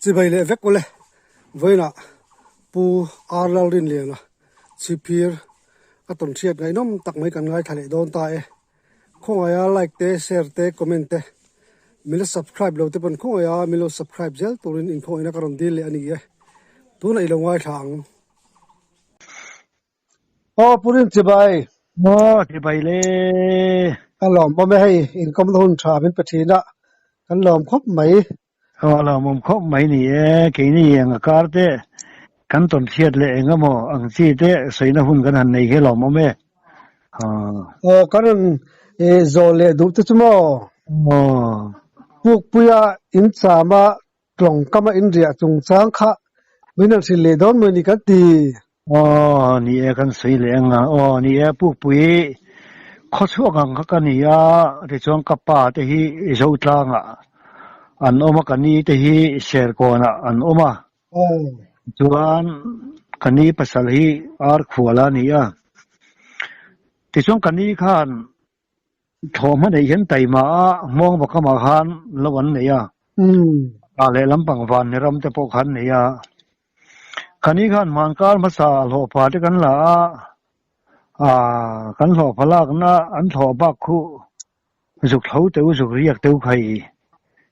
chỉ vậy lệ vét cô lệ với là pu arlau din liền là chỉ pir các tuần thiệt ngày nôm tắc mấy căn ngày thay đón tay không ai like te share te comment te mình subscribe lâu te vẫn không ai mình subscribe zel turin info ina karon deal le ani tu này long ai thang purin chỉ bay thì vậy lê anh lòm bao mấy income loan trả bên bạch thìn ạ anh lòm khóc mấy là một khóc mấy nỉ cái này ang cả thế căn tuần thiệt lệ ngắm mò ang chi thế xây na hun căn hành này cái lòm mẹ cái này rồi lệ đủ thứ mà buộc puya in sama trong kama India chung sang kha mình chỉ lệ đón mình đi cái gì nỉ căn xây lệ ang nỉ buk pui khó chịu ngang cái nỉ thì trong cấp ba thì dâu trắng anh ôm cái nỉ thì share con anh ôm chuan cái nỉ pasal hi ar khuala nỉ thì trong cái nỉ khan thom mà này hiện tại mà mong vào cái mà khan lâu anh này lệ lắm bằng vạn này ram te po khan này cái nỉ khan man kal mà sa lo pa te kan la kan lo phala kan na an tho ba khu dục thấu teu dục riak teu khai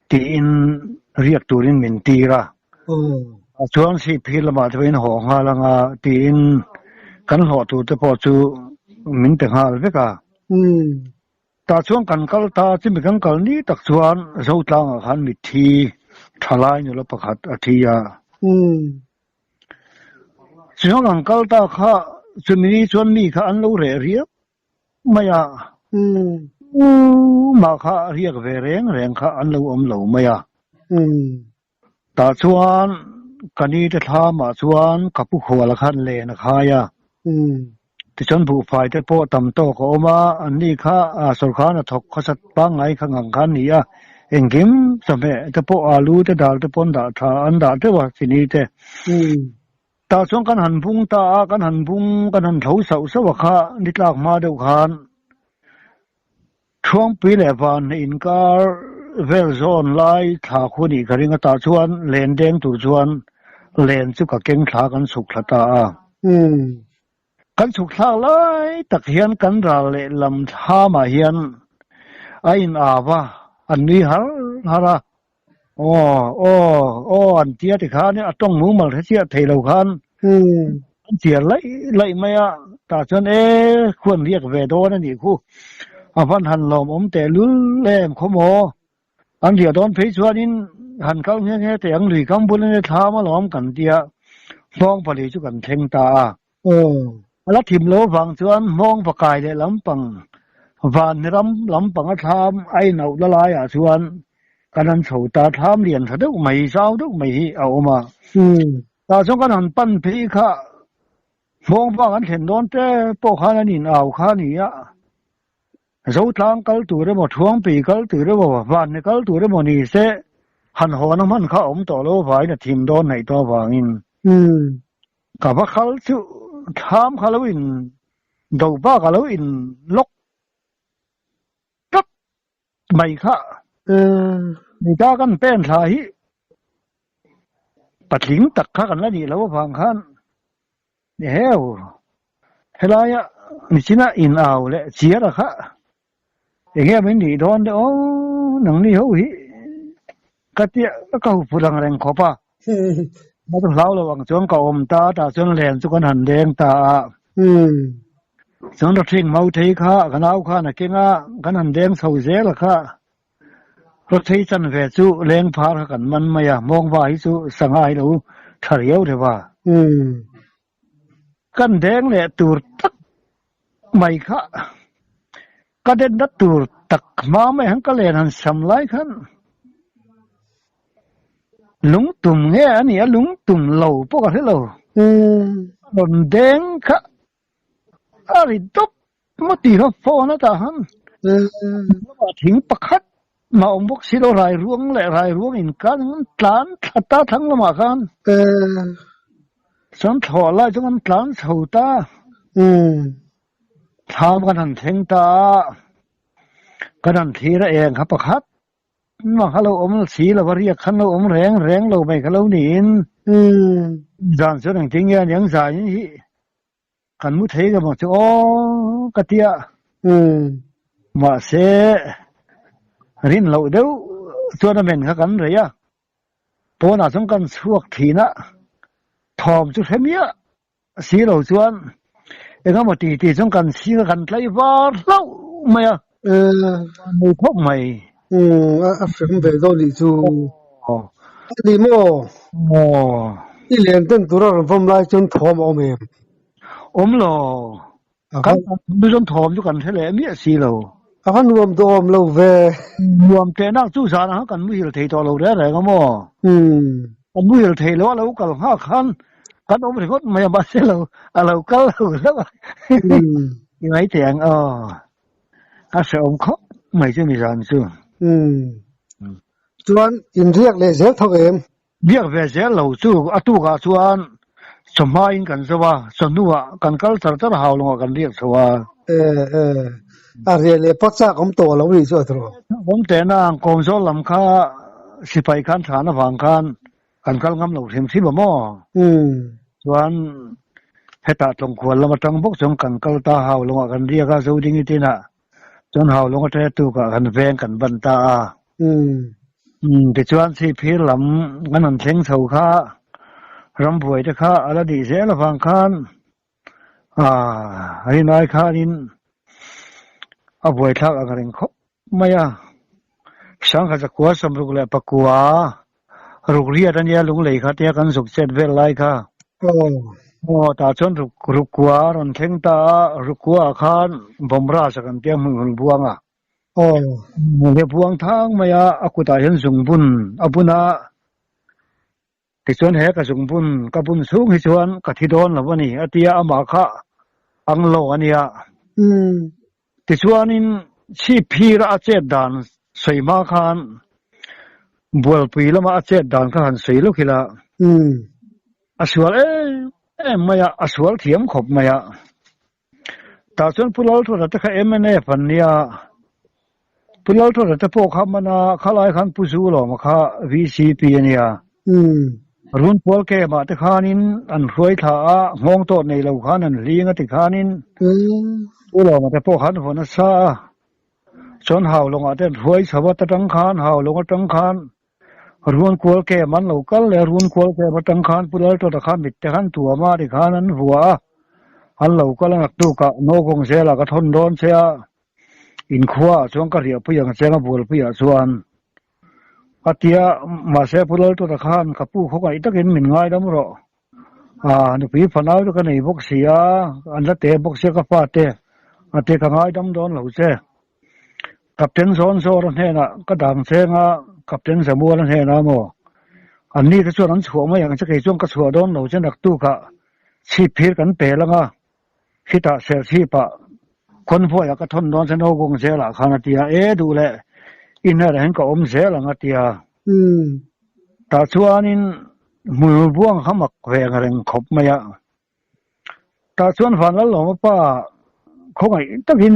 ti in riak turin min ti ra chuan si phil ma thvein ho nga langa ti in kan lo tu te po chu min te ngal veka ta chuan kan kal ta chi mi kan kal ni tak chuan zo tlang khan mi thi thalai nu lo pakhat a thia chuan kan kal ta kha chumi chuan mi kha an lo re riak maya mà kha riak ve reng kha an lo om lo maya ta chuan kani te tha ma chuan kapu khwal khan le na khaya ti chon bu phai te po tam to ko ma an ni kha sarkar na thok khasat pa ngai kha ngang khan ni engim same te po alu te dal te pon da tha an da te wa sini te ta chuan kan han bung kan han thau sau sau kha nitlak ma deuh khanช่วงปีแรกวันอินการเวลโซนไล่ถาคนอีกครั้งตาชวนเลนเด้งตัวชวนเลนสุกเก่งถากันสุขตากันสุขตาไล่ตะเคียนกันราเลลำท่ามาเฮียนไอ้นาวะอันนี้ฮาระอันเทียติขาเนี่ยต้องมือมาเทียเทเลขันเสียไล่ไม่ตาชวนควรเรียกเวโดนั่นอีกคู่พันหันหลอมแต่ลุ้นแหลมขโมอันเดียดอนเพชรวันนี้หันเขาเนี่ยแต่ยังหลีกำบุญเนี่ยท้ามาหลอมกันเดียมองผลิตจุกันเทงตาแล้วถิ่มโลฟังชวนมองประกายเลยลำปังฟันลำปังทามไอ้หนาวละลายชวนกันนั้นโฉตาทามเรียนถ้าดุไม่เศร้าดุไม่เอามาตาชงกันหันปั้นพีค่ะมองฟังกันเห็นโดนแต่พวกข้านี่เอาข้านี่dấu tlang kal tu re mo thuang pi kal tu re mo van ne kal tu re mo ni se han ho na man kha om to lo vai na thim don nei to wangin ka ba khal chu tham khalawin do ba khalawin lok tap mai kha ni ka kan pen tha hi patling tak kha kan la ni lo wang khan ni heu helaya ni china in aw le chia ra kha nghe mình đi đón đó nắng đi hậu hỉ cái tiệt cầu phụ rằng rèn khó pa nóต้องเล่าระหว่างช่วงเก่าอมตาช่วงแหลมช่วงหันแดงตาช่วงเราทิ้งเมาเทค่ะกันเอาค่ะนะเก่งกันหันแดงเสาเสียละค่ะรถที่จันเวจูแรงพากันมันไม่มองว่าฮิจูสังหารเราเฉลียวเถอะว่ากันแดงเนี่ยตูดตักไม่ค่ะก็เด็ดนัดตัวตักมาไม่หันก็เลยหันสำลัยขันลุงตุ่มเงี้ยนี่ลุงตุ่มเหล่าพวกอะไรเหล่าโดนแดงค่ะอะไรตุ๊บมาตีเราฟ้อนนะตาหันมาทิ้งปักขัดมาองบกสิโรรายร่วงและรายร่วงอินกันหลานตาทั้งละมากันสันถอดไล่จนหลานเสาตาทำกันหันเทงตากันหันทีละเองครับประคัด mà khá lâu ôm xí là bari khăn lâu ôm reng lâu mày khá lâu nín dàn số đằng tiếng nghe những dài như vậy khăn mũi thấy cái một chỗ cái tia mà sẽ rin lâu đâu cho nó mình khá cắn rồi á bố nào trong căn suộc thì nè thòm chút thêm nhá xí lâu chuan cái mà tì trong căn xí cái căn lấy vào lâu mày à mày khóc mày phải về đâu đi chú đi mò đi liền tên tụi nó vom lại chân thòm ôm lo căn bây giờ thòm cho căn thế này miết xí lâu hắn nuông to ôm lâu về nuông thế nào chú sao nó căn mũi thấy to lâu đấy rồi cái mò căn mũi thấy lâu cả ha căn ôm thì gót mày bắt xe lâu lâu cả lâu lắm như mấy tiếng sẽ ôm khóc mày chứ mày dàn chưa chuan in riêng để dễ thôi em việc về dễ lâu chú tu cả chuan sớm mai in cần sao sớm nua cần cả rất hào luôn cần riêng sao riêng bắt ra cũng to lâu đi rồi thôiผมแต่นางกองโซลำค่าสิไปคันฐานฝั่งกันกำงำหลงเข็มสิบม่อส่วนให้ตาตรงควรแล้วมาตั้งบกสงกันกตาหาวลงกันเรียกสูดิ้งที่น่ะจนหาวลงก็จะตูกันแวงกันบันตาแต่ส่วนสิพี่ลำกันนั่นเสียงเสาค่ารำบวยจะค่าอะไรดีเสียละฝั่งคันให้นายค่านินเอาบวยทักอะไรเขาไม่สังขจะกัวสมรุกเลยปกัวรุกเรียดันยาลุงเลยค่ะเทียกันสุกเสร็จเวลาค่ะตาชนรุกกัวรอนเข่งตารุกกัวขันบ่มราชกันเทียมือพวงเรียบพวงทางไม่อากุตาเห็นสุงบุญอบุญที่ชวนแหกับสุงบุญกับบุญสูงที่ชวนกับที่โดนหรือว่านี่อติยาอมาคะอังโลอันนี้ที่ชวนนี่ชีพีระเจดดานสวยมากขันบัวปีแล้วมาเจดดานขันสวยลูกขี้ละอสวลไม่อสวลเทียมขบไม่แต่ส่วนผู้เล่าทั่วแต่เขาปัญญาผู้เล่าทั่วแต่พวกเขามันข้าไล่ขันผู้สู้หรอมาข้าVCPเนี่ยรุ่นพวกแกมาแต่ข้านินอันรวยท่างงโตในเหล่าข้านั้นเลี้ยงติข้านินผู้หล่อมาแต่พวกขันคนนั้นซาจนหาวลงอาเต้นรวยสวัสดิ์ตั้งขานหาวลงตั้งขานรุ่นพวกแกมันเหล่ากันเลยรุ่นพวกแกมาตั้งขานผู้เล่าตัวตะขันมิดแต่ขันตัวมาติข้านั้นหัวอันเหล่ากันหลักตุกะโนกงเสียหลักทนโดนเสียอินขวาช่วงกระเดียบเพียงเสียงบัวเพียงส่วนอาเตียมาเสียผู้เล่าตัวตะขันกับผู้เขาไอ้ตะกินเหม็นง่ายดำรอนุปีพนักตัวกันในบกเสียอันละเตะบกเสียกับฟาเตะอาเตะกันง่ายดำโดนเหล่าเสียกับเต็นโซนนั่นเองนะก็ดังเสียงกับเต็นสมัวนั่นเองนะโมอันนี้ถ้าช่วงนั้นชัวร์ไม่อย่างจะเกี่ยวกับชัวร์โดนเหล่าเช่นนักตู้กะชีพกันเปล่าคิดแต่เสียชีพคนพวกอยากทนโดนเส้นโกงเสียละขนาดที่ดูแลอินอะไรเห็นก็เสียละงัดที่แต่ช่วงนี้มือบ้วงเขาหมักแหวงอะไรขบไม่แต่ช่วงฝันแล้วหลงป้าเขาไงตั้งหิน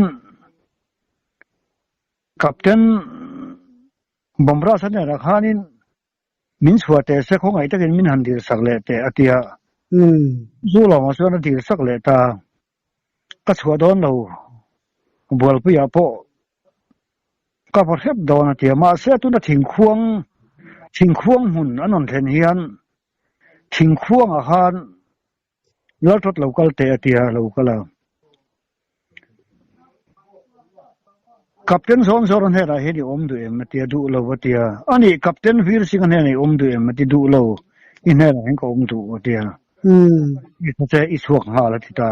กับเต็นบ่มราชเนี่ยราคานี้มินสวัสดิ์เสียเขาไงตั้งหินมินหันดีสักเล่แต่อาทิตย์สู้หลงมาส่วนดีสักเล่ตาก็ชัวโดนเราบัวพิยาโปก็พอเทียบโดนอาทิตย์มาเสียตุนทิ้งควงหุ่นอันนั้นเห็นเฮียนทิ้งควงอาหารแล้วทดเราก็เตะอาทิตย์เราก็แล้วกับเต็นโซนนั่นเห็นดูเอ็มมาตีดูเราว่าตีอันนี้กับเต็นฟิลซิกันเห็นดูเอ็มมาตีดูเราอินเห็นก็ดูว่าตีนี่ถ้าจะอีสวกหาละที่ตา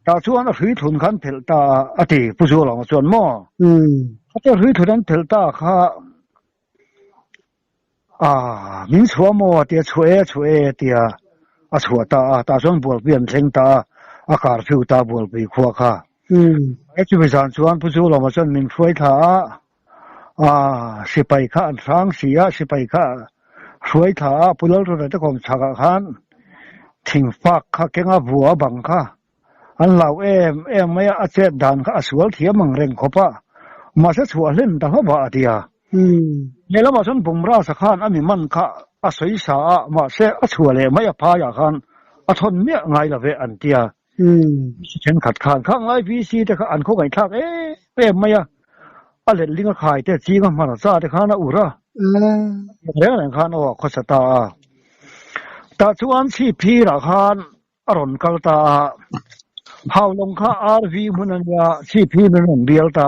ตาส่วนหื้อทุนขันเถลตาอติผู้ช่วยเราส่วนหม้อถ้าจะหื้อทุนนั้นเถลตาข้ามินชัวหม้อเตียช่วยเตียชัวตาส่วนบัวเปลี่ยนเส้นตาอากาศฟิวตาบัวปีขัวข้าไอ้จุดประสานส่วนผู้ช่วยเราส่วนมินช่วยท่าสิไปข้าอันสร้างเสียสิไปข้าช่วยท่าผู้เล่าตัวนั้นจะคงฉากขันทิ้งฟักข้าเก่งบัวบังข้าอันเราไม่อาเจดานข้าสวลเทียมังเร่งขบมาเสียสวลเล่นแต่เขาบ่าเดีย เนี่ยแล้วมาส่วนบุมราสักขันอันนี้มันค่ะอาศัยสามาเสียชัวเลยไม่พายาขันอาทนเมียไงล่ะเวอันเตียเช่นขัดขันข้างไอพีซีแต่อันเขาไงทักเไม่อะอะไรลิงก์ขายแต่จีก็มันซาแต่ขันอุระเรื่องนั้นขันโอ้ข้อสตาแต่ชวนชีพีละขันอรอนกัลตาเฮาลงข้าอาร์วีมันนั่นยาชีพีมันเบียลตา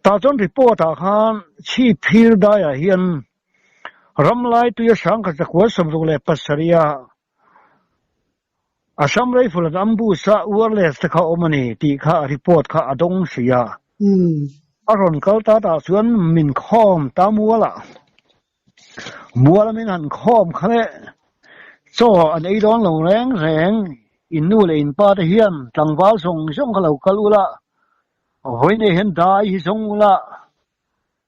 ตาจนที่ปวดขันชีพีได้เห็นรำไล่ตัวสังกัดจากวัดสมรุงเล็บปัสริยาอาสัมไรฟุลอัมบูสาอวร์เลสตะเขาอมันนี่ตีข้าที่ปวดข้าอดงเสียอารอนกัลตาตาส่วนมินคอมตามัวละมินหันคอมเขาเนี่ยโซ่อันไอ้ดอนหลงแรงอินนู่เลยอินป้าตะเฮียนจังหวะส่งเขาเรากัลุละโอ้ยเนี่ยเห็นได้ฮิส่งละ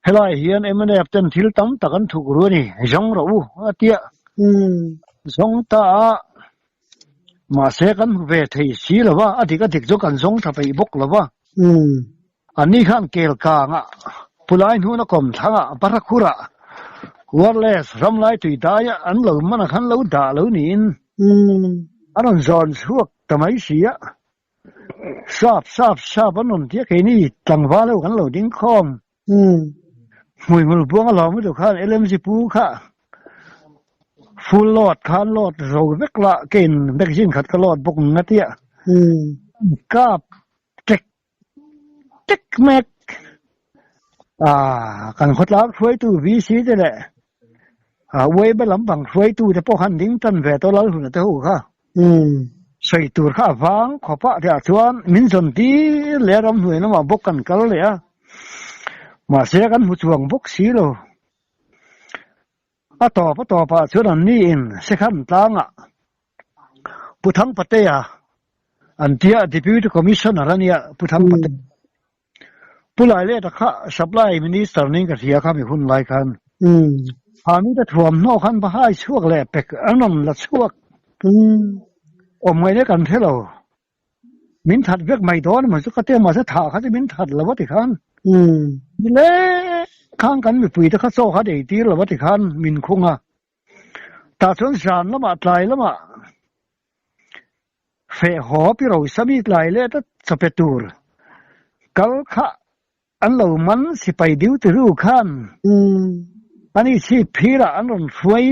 เฮลัยเฮียนมันเนี่ยเป็นทิลตั้มตะกันถูกรู้นี่ส่งเราเตี้ยส่งตามาเสกันเวทีสีหรือว่าอดีตจุกันส่งถ้าไปบกหรือว่าอันนี้ขันเกลกางผู้ร้ายนู้นก็มทั้งปารักขุระวัวเลสรำไล่ตุยได้อันเหล่ามันขันเหล่าด่าเหล่านี้อันนั้นจอนสวกทำไมเสียทราบอันนั้นที่แค่นี้จังหวะแล้วกันเหล่าดิ้งคอมมวยมือพวงเราไม่ถูกขันLMCปูค่ะฟูลลอดขันลอดเราเวกละเกินเบกจินขัดกลอดบกนัดเตี้ยกับเจ็กแม็กกันขดลักช่วยตู้วีซีจะแหละเว้ยไปลำบังช่วยตู้แต่พวกหันดิ้งตันแวตัวเราหุ่นเท่าค่ะใส่ตัวข้าฟังขอพระเดียชวนมินสนตีเลี้ยรำหน่วยน้ำมาบกกันกันเลยมาเสียกันหุ่นช่วงบกสีโลต่อปะชวนนี้อินเสขันตังผู้ทั้งประเทศอันที่Deputy Commissionerเนี่ยผู้ทั้งประเทศผู้หลายเล่ตะคะสับไล่มินิสเตอร์นี่ก็เสียข้ามีหุ่นหลายคันหามีแต่ถ่วมนอกคันพะให้ช่วงแหลกเป็กอันนั้นละช่วงไม่ได้กันเท่าเรามินถัดเวกไม่โดนมันสุกเตี้ยมาเสถาเขาจะมินถัดละวัติคันเล่ข้างกันมีปุ๋ยตะคะโซ่เขาได้ตีละวัติคันมินคงตาชนสารละมาตายละมาเฟหอพี่เราสามีตายเล่ตัดสเปตูร์กัลขะอันเหล่ามันสิไปดิวตรู้ขันอันนี้ชีพีระอันนั้นช่วย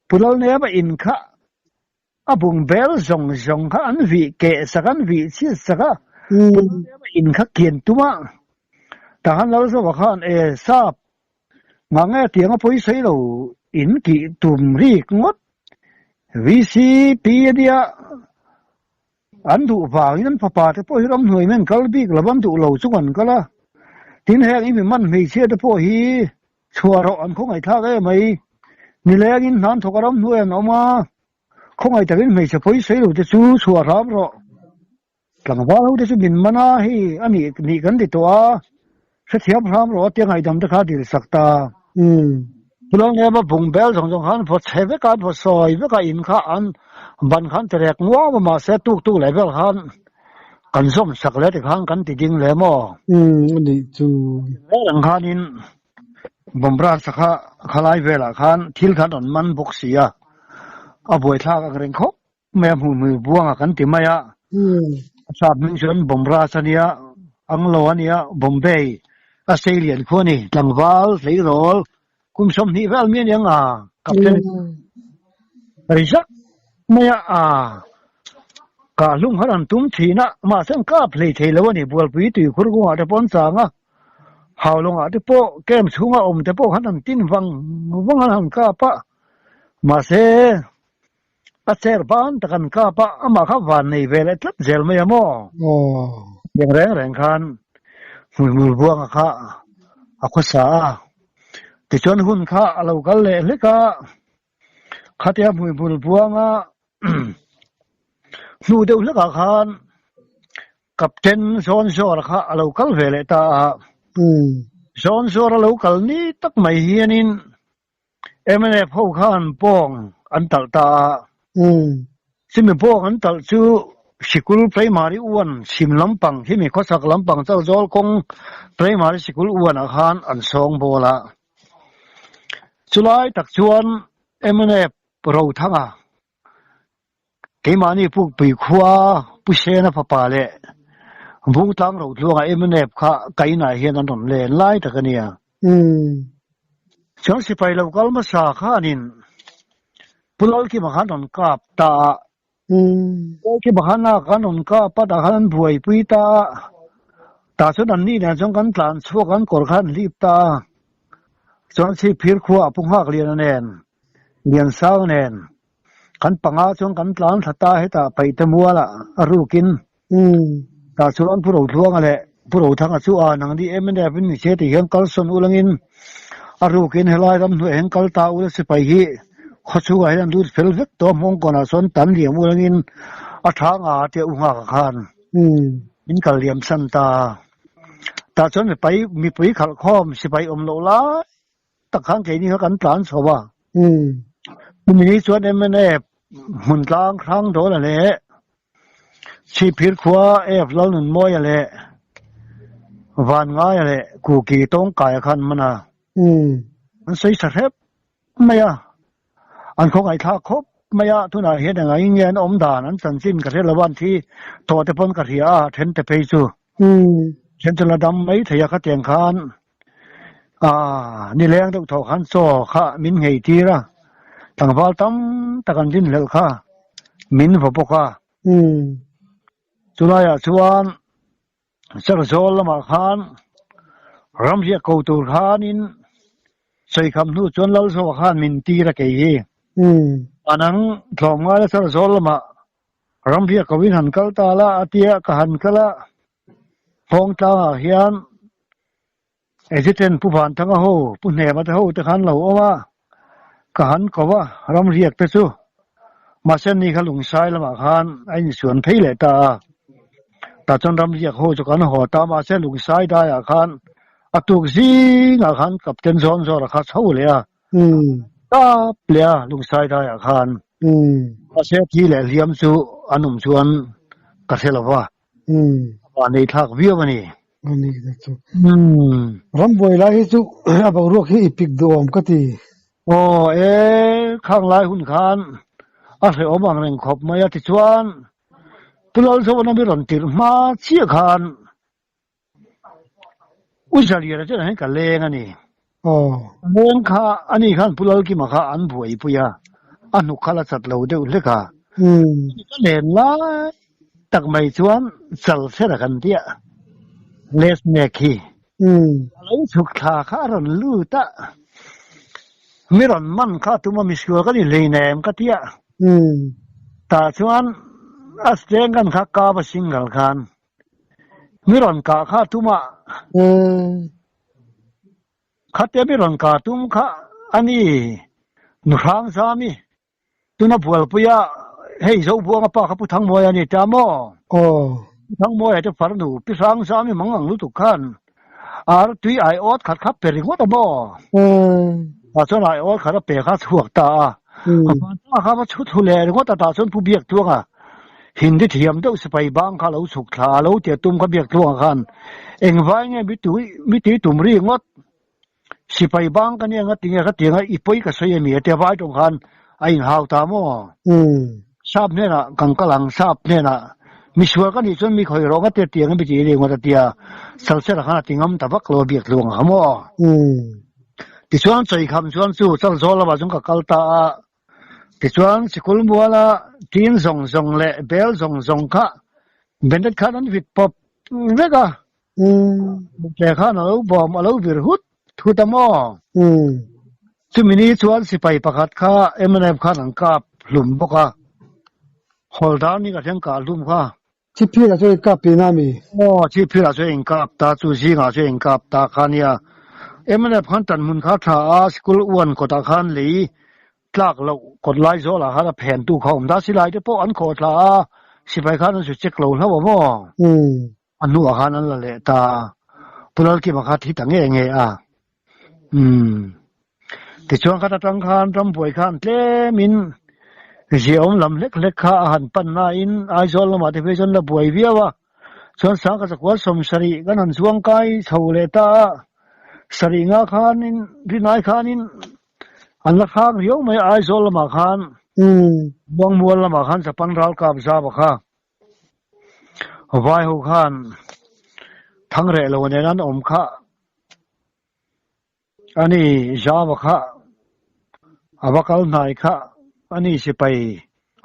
ผู้เราเนี่ยไปอินขะบุงเบลส่งขะอันวิเกสักอันวิชีสักผู้เราเนี่ยไปอินขะเขียนตัวแต่ฮันเราสว่าขันทราบงานเตียงผู้ใช้เราอินกิตุมรีกงดวิซีปีเดียอันถูกฝ่ายนั้นพอปาแต่พวกที่รำหน่วยแม่งกัลบีกระบันถูกเหล่าสุวรรณก็ละทิ้งแหงอีมันไม่เชื่อแต่พวกฮีชัวร์เราอันคงไอ้ท่าได้ไหมนี่แหละกินนั้นถูกรำหน่วยออกมาคงไอ้แต่กินไม่ใช่พวกใช้เราจะสู้ชัวร์รับเราหลังว่าเราจะบินมาหน้าฮีอันนี้นี่กันติดตัวเสียพร้อมเราเตียงไอ้ดำตะขาดิสักตาผู้เราเนี่ยมาบุงเบลส่งขันพอเชฟกันพอซอยเวกันอินข้าอันบันขันแต่แรกงัวมาเสตุกเลยเบลขันกันส้มสักแล้วที่ขันกันติดยิงเลยมั้งนี่จูหลังขันอินบ่มราสักขลายเวลาขันทิลขันอ่อนมันบกเสียเอาบ่อยท่ากันเร่งคบแม่มือบวงกันติมายะทราบมินชนบ่มราสเนียอังโลเนียบอมเบย์ออสเตรเลียนคนนี้หลังวาลสีโรลคุณสมนี่เวลเมียนยังกับเจ้าริจักไม่กาลุงฮันตุ้มทีน่ะมาเส้นก้าเพลย์เทลวันนี้บัวปีตุยคุรุงอาจจะปนสางหาวลงอาจจะโปแก้มชุ่งแต่โปฮันตินวังหันก้าปะมาเสอาเซอร์บานตะกันก้าปะมาขับวันในเวลาทับเจลไม่ยามอย่างแรงคันมือบวงค่ะอาคุษาติดชนหุ่นค่ะเราก็เลยเล็กข้าเทียมมือบวงนูเดียวเล็กคันกับเจนโซนโซร์ค่ะเราก็เวลตาโซนโซร์เราก็นี้ตักไม่เฮียนินมันเนี่ยพวกขันป้องอันตัลตาซึ่งเป็นพวกอันตัลชู school primary one sim lampang hi mi khosak lampang chal zol kong primary school one a khan an song bola chulai tak chuan emane ro thanga keimani puk pui khuwa pusena papa le bung tang ro tluanga emane kha kaina hian an ron le lai takania chang sipai local ma sa khanin pulol ki makhan on kap ta ki bahana kanon ka pada khan buai puita ta chon an ni na chong kan tlan chu kan kor khan lip ta chong chi phir khuwa pung hak lian nen lian sao nen kan panga chong kan tlan thata heta paita muala arukin ta chon puro thluang ale puro thanga chu a nang di emne bin ni che ti hian kalson ulangin arukin helai ram nu engkal ta ul se pai hi khochu ga hian lut fel vek to mong kona son tan liam ulangin a thanga te unga khan in kal liam san ta chon mi pui khal khom se pai om lo la ta khang ke ni kan tlan sowa mi chuan emne mun tlang khang do la le chi phir khwa e flon nun moi ale van nga ale ku ki tong kai khan mana an sei sa hep maya an khong ai tha khop maya thuna he da ngai ngen om dan an chan chin ka thelawan thi to te pon ka ria then te pe chu chen chula dam mai thaya ka tiang khan ni leng dok tho khan so kha min ngei ti ra thang wal tam takan din lel kha min vo poka chulaya chuan sar zol lama khan ramjia ko tur khanin sei kham nu chon lal so khan min ti ra ke hi anang thom nga la sar zol lama ramjia ko win han kal ta la atia ka han kala phong ta hian ejiten pu van thanga ho pu ne ma ho te khan lo oma ka han ko wa ramjia te chu ma sen ni khalung sai lama khan ai ni suan phei le ta chon ramjia ho chu kan ho ta ma se lung sai da ya khan atuk zi nga khan kapten zon zo ra kha chho le ta plea lung sai da ya khan ase thi le liam chu anum chuan ka thelawa ani thak view mani ani da chu ramboi la hi chu aba ro hi ipik dom ka ti khang lai hun khan a se omang reng khop maya ti chuan pulol so na mi ron tir ma chi khan ujalia ra chen ka leng ani leng kha ani khan pulol ki ma kha an buai puya anu khala chat lo de le ka len la tak mai chuan chal se ra kan dia les ne khi lo chuk kha kha ron lu ta mi ron man kha tu ma mi sure ka ni le nem ka tia ta chuan asteng kan kha ka ba single khan mi ron ka kha tu ma khate mi ron ka tum kha ani nu rang sa mi tuna bual puya hei zo buang pa kha pu thang moi ani ta mo thang moi te far nu pi sang sa mi mangang lu tu khan ar tui ai ot khat khap peri ngo ta mo chon ai ot khat pe kha chuak ta kha ma chu thu le ngo ta chon pu biak tuanga hindi thiam do sipai bang kha lo suk thla lo te tum kha biak tuanga khan eng vai nge mi ti tum ri ngot sipai bang kan yang tinga ka tinga ipoi ka sei mi te vai tong khan ai hau ta mo sap ne na kangkalang sap ne na mi suar ka ni chon mi khoi ro ka te tiang bi ji ri ngo ta tia sal se ra kha tingam ta bak lo biak luang ha mo ti chuan chei kham chuan chu chal zol ba chung ka kal ta ti chuan sikul muala tin zong zong le bel zong zong kha bendet khan an vit pop veka le khan lo bom lo vir hut thu ta mo chu mini chuan sipai pakhat kha MNF khan ang kap hlum boka holdown ni ka thang ka lum kha chi phira choi ka pi na mi chi phira choi ing kap ta chu ji nga choi ing kap ta khania MNF khan tan mun kha tha school one ko ta khan li tlak lo kot lai zo la ha phen tu khom da silai te po an kho tla sipai khan su check lo hlaw mo anu a khan an la le ta pulal ki ma kha thi tang nge ti chuan kha ta tang khan ram boi khan tle min Ji om lam lek lek kha han pan na in ai zol ma te phezon la buai viawa chon sa ka zakwa som sari kan han chuang kai chhole ta sari nga khan in rinai khan in an la khang riu mai ai zol ma khan bang mual ma khan sa pan ral ka za ba kha vai ho khan thang re lo ne nan om kha ani ja ba kha abakal nai kha ani si pai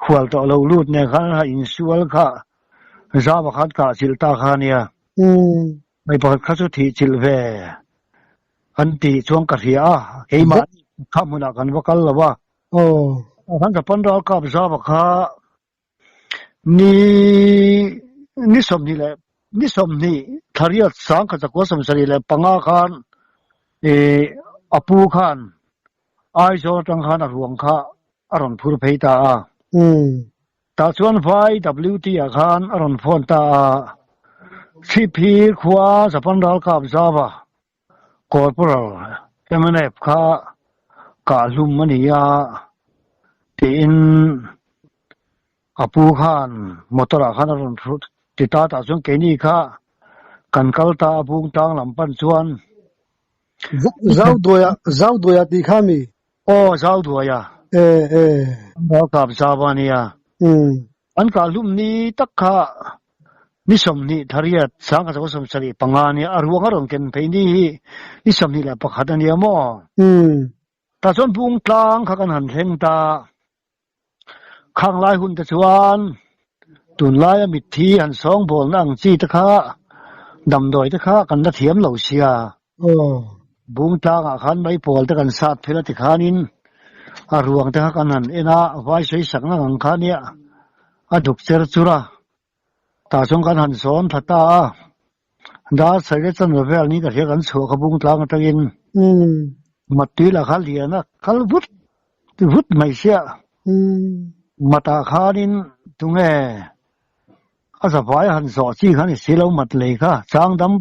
khwal to lo lut ne khan ha in sual kha za ba khat ka chil ta khania mai pa kha chu thi chil ve an ti chuang ka ria keima khamuna kan bakal lawa han ta pan ral ka za ba kha ni som ni tharia sang ka ko som sari le panga khan apu khan ai zo tang khan ruang kha aron phur pheita ta chuan vai wt a khan aron phone ta cp khwa japan dal ka observer corporal mnf kha ka lum mania tin apu khan motora khan aron phut tita ta chuan ke ni kha kan kal ta bung tang lam pan chuan zau doya ti khami zau doya dal ka observer nia an ka lum ni takha ni som ni thariat sang ka som sari pangani arwang aron ken pheini ni som ni la pakhat ani amo ta chon bung tlang kha kan han thleng ta khang lai hun ta chuan tun lai mi thi han song bol nang chi ta kha dam doi ta kha kan da thiam lo sia bung tlang a khan mai pol ta kan sat phela ti khanin arwang ta kan han ena vai sei sang ngang khania aduk cher chura ta chung kan han son thata da sai chan vel ni ka he kan chho ka bung tlang ta in matui la khal liana kal vut mai sia mata khanin tunge asa vai han zo chi khan silo mat le kha chang dam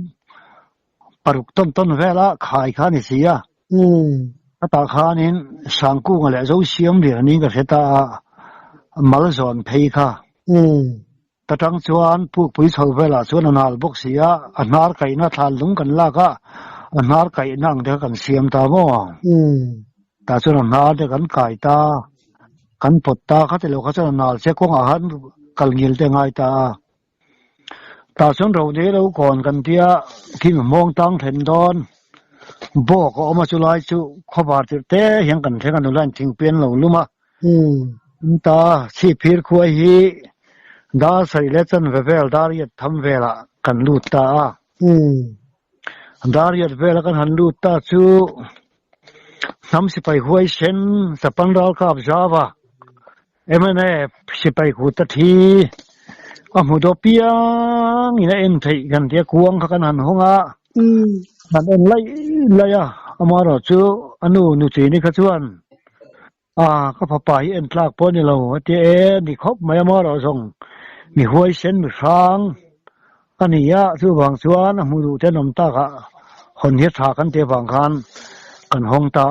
paruk ton vela khai khan sia ta khanin sangku ngale zo siam le ni ka heta mal zon phei kha ta tang chuan pu pui chho vela chuan anal bok sia anar kai na thal lung kan la ka anar kai nang de kan siam ta mo ta chuan anar de kan kai ta kan pot ta kha te lo kha chuan anal che kong a han kal ngil te ngai ta chuan ro de lo kon kan tia king mong tang then don bo ko ma chu lai chu khobar te hiang kan the kan lan thing pen lo luma ta chi phir khuai hi da sai le chan vel dariat tham vela kan lut ta dariat vela kan han lut ta chu sam si pai huai sen sapang dal ka observer emane si pai khu ta thi amudo piang ina en thei kan dia kuang kha kan han honga han en lai amaro chu anu nu chi ni kha chuan ka papa hi en tlak pon ni lo te ni khop mai amaro song mi huai sen mi sang ania chu wang chuan amudu te nom ta kha hon hi tha kan te wang khan kan hong ta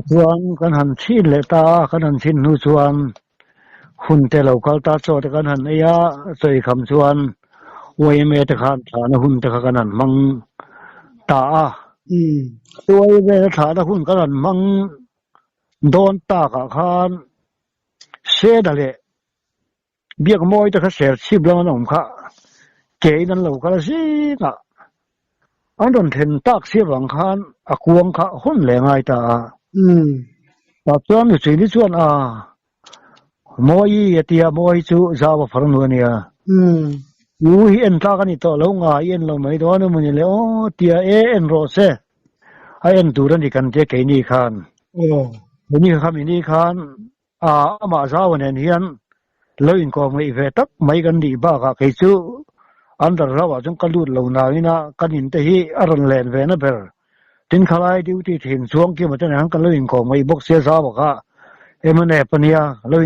chuan kan han thin le ta kan han thin nu chuan hun te lo kal ta cho te kan han aya choi kham chuan oi me te khan tha na hun te kha kan han mang ta oi me tha na hun kan han mang don ta ka khan se da le biak moi te kha ser chip lo na kha ke nan lo kha si ka an don then tak se wang khan akuang kha hun le ngai ta ta chuan ni chi ni chuan moi atia moi chu zawa farang nu ania u hi en ta kan to lo nga yen lo mai do na mun le tia en ro se a en duran ni kan te ke ni khan ni kha mi ni khan ama zawa nen hian lo in ko mai ve tak mai kan di ba ka ke chu andar rawa chung kalut lo na ina kanin te hi aron len ve na ber tin khalai duty thin chuang ki ma tan han kan lo in ko mai bok se zawa ka emane pania lo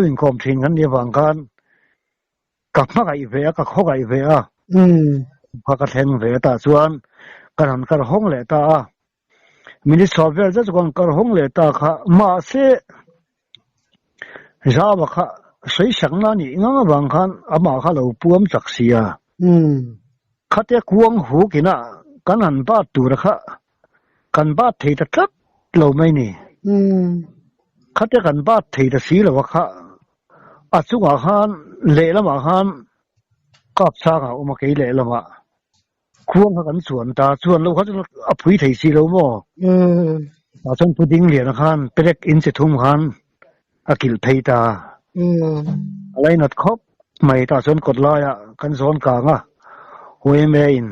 in kom thin kan dia wang kan ka ma kai ve ka kho kai ve ka ka theng ve ta chuan kan han kar hong le ta mini software ja chuan kar hong le ta kha ma se Zawa kha sei sangna ni nganga bang khan ama kha lo puam chaksia khate kuang hu kina kanan ba tur kha kan ba thei ta tlap lo mai ni khate kan ba thei ta si lo kha achunga khan le lama khan kap sa ga uma ke le lama kuang kha kan chuan ta chuan lo kha a phui thei si lo mo ta chon puding le na khan perek in che thum khan akil thei ta alai nat khop mai ta chon kot la ya kan zon ka nga hoi me in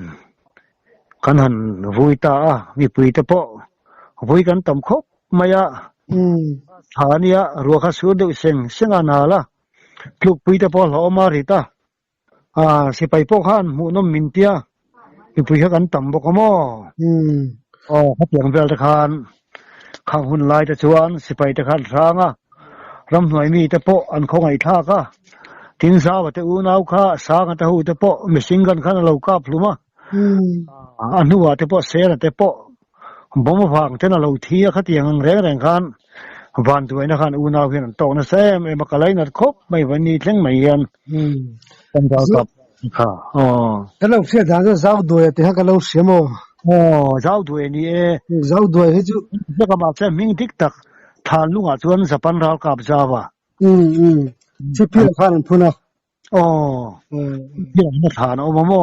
kan han vui ta mi pui te po vui kan tam khop maya thania ro kha su de senga na la tluk pui te po lo ma ri ta si pai po khan mu nom min tia mi pui kan tam bo ko mo ha piang vel ta khan khang hun lai ta chuan si pai ta khan ranga ram hnuai mi te po an khongai tha ka tin sa wa te u nau kha sa nga ta hu te po missing gan khan lo ka pluma anuwa te po se na te po bom wang te na lo thia kha tiang reng reng khan van tu na khan u nau hian to na sem e makalai na khop mai wani tleng mai yan kan da kap kha hello sia da zau do te ha ka lo siamo zau du ni e zau do he chu ka ma che ming tik tak than lunga chuan zapan ral kap jawa chipi khan phuna ya na than o mo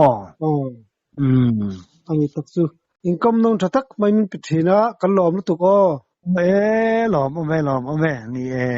ani takchu income non thatak mai min pithina kan lom tu ko lom me ni e